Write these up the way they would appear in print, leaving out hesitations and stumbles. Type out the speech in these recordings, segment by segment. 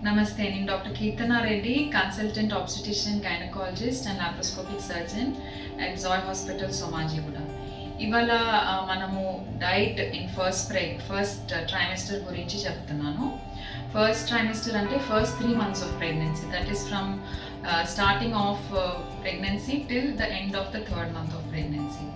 Namaste, I'm Dr. Keertana Reddy, consultant obstetrician, gynecologist and laparoscopic surgeon at Zoy Hospital, Somajiguda. ఇవాళ మనము diet in first trimester గురించి చెప్తున్నాను. First trimester అంటే first 3 months of pregnancy, that is from starting of pregnancy till the end of the 3rd month of pregnancy.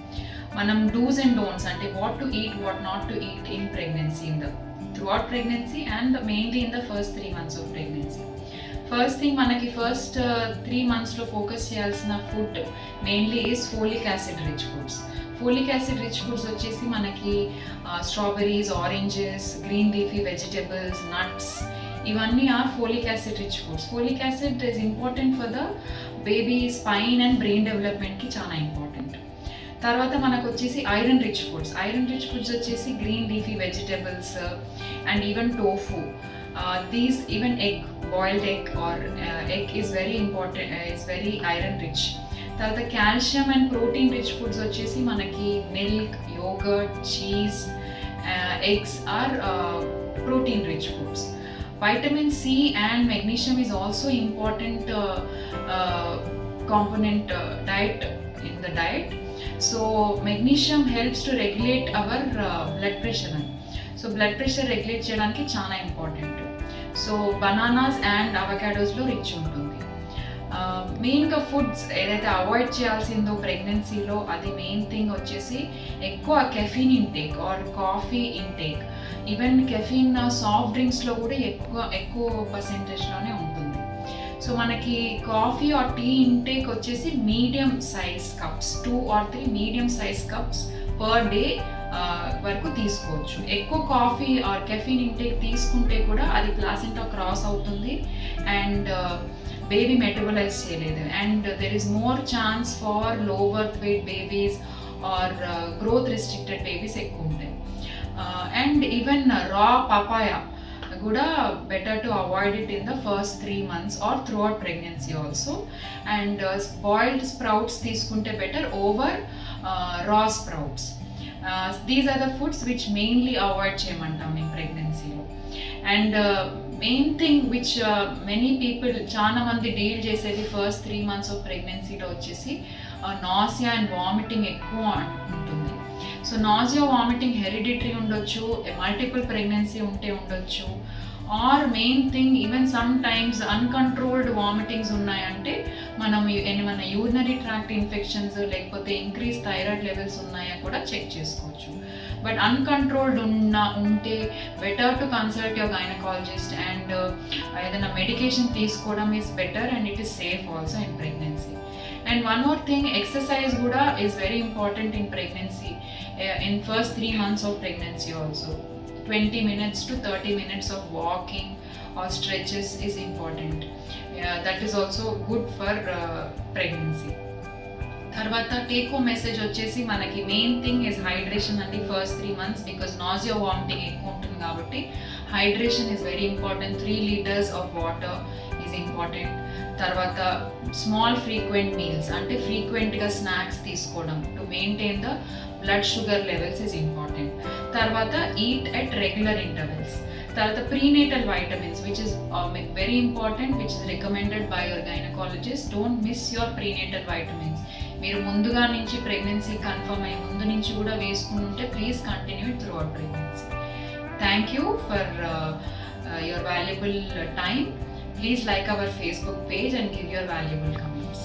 మనం dos and don'ts అంటే what to eat, what not to eat in pregnancy, in the throughout pregnancy and mainly in the first 3 months of pregnancy. First thing మనకి first 3 months లో focus చేయాల్సిన food mainly is folic acid rich foods. Folic acid rich foods వచ్చేసి మనకి strawberries, oranges, green leafy vegetables, nuts, ఇవన్నీ are folic acid rich foods. Folic acid is important for the baby spine and brain డెవలప్మెంట్కి చాలా important. తర్వాత మనకు వచ్చేసి iron rich foods. Iron rich foods వచ్చేసి green leafy vegetables and even tofu. These even egg, boiled egg or egg is very important, is very iron rich. తర్వాత calcium and protein rich foods వచ్చేసి మనకి milk, yogurt, cheese, eggs are protein rich foods. Vitamin C and magnesium is also important component in the diet. So magnesium helps to regulate our blood pressure. So blood pressure regulate cheyadaniki chaana important. So bananas and avocados lo rich ఉంటుంది. మెయిన్గా foods ఏదైతే avoid చేయాల్సిందో ప్రెగ్నెన్సీలో అది main thing వచ్చేసి ఎక్కువ caffeine intake or coffee intake. Even caffeine soft డ్రింక్స్లో కూడా ఎక్కువ పర్సెంటేజ్లోనే ఉంటుంది. సో మనకి కాఫీ ఆర్ టీ ఇంటేక్ వచ్చేసి medium size cups, 2 or 3 medium size cups per day వరకు తీసుకోవచ్చు. ఎక్కువ కాఫీ ఆర్ కెఫీన్ ఇంటేక్ తీసుకుంటే కూడా అది ప్లాసెంటా క్రాస్ అవుతుంది అండ్ బేబీ మెటబలైజ్ చేయలేదు and there is more chance for low birth weight babies or growth restricted babies ఎక్కువ ఉంటాయి. అండ్ ఈవెన్ రా పపాయ కూడా better to avoid it in the first 3 months or throughout pregnancy also. And boiled sprouts తీసుకుంటే better over raw sprouts. These are the foods which mainly avoid చేయమంటాం మేము ప్రెగ్నెన్సీలో. And main thing which many people, చాలా మంది deal చేసేది first 3 months of ప్రెగ్నెన్సీలో వచ్చేసి nausea and vomiting ఎక్కువ ఉంటుంది. సో నాసియా, వామిటింగ్ హెరిడిటరీ ఉండొచ్చు, మల్టిపుల్ ప్రెగ్నెన్సీ ఉంటే ఉండొచ్చు, or main thing even sometimes uncontrolled vomitings ఉన్నాయంటే మనం ఏమైనా యూరినరీ ట్రాక్ట్ ఇన్ఫెక్షన్స్ లేకపోతే ఇంక్రీజ్ థైరాయిడ్ లెవెల్స్ ఉన్నాయా కూడా చెక్ చేసుకోవచ్చు. బట్ అన్కంట్రోల్డ్ ఉంటే better to consult your gynaecologist and ఏదైనా మెడికేషన్ తీసుకోవడం is better and it is safe also in pregnancy. And one more thing, exercise kuda is very important in pregnancy, in first 3 months of pregnancy also. 20 minutes to 30 minutes of walking or stretches is important. That is also good for pregnancy. తర్వాత take home message వచ్చేసి మనకి main thing is hydration అండి first 3 months, because nausea, vomiting ఎక్కువ ఉంటుంది కాబట్టి hydration is very important. 3 liters of water is important. తర్వాత small frequent meals అంటే ఫ్రీక్వెంట్గా స్నాక్స్ తీసుకోవడం to maintain the blood sugar levels is important. తర్వాత ఈట్ ఎట్ రెగ్యులర్ ఇంటర్వెల్స్. తర్వాత prenatal vitamins which is very important, which is recommended by your gynaecologist. Don't miss your prenatal vitamins. మీరు ముందుగా నుంచి pregnancy confirm అయ్యే ముందు నుంచి కూడా వేసుకుని ఉంటే please continue through out pregnancy. Thank you for your valuable time. Please like our Facebook page and give your valuable comments.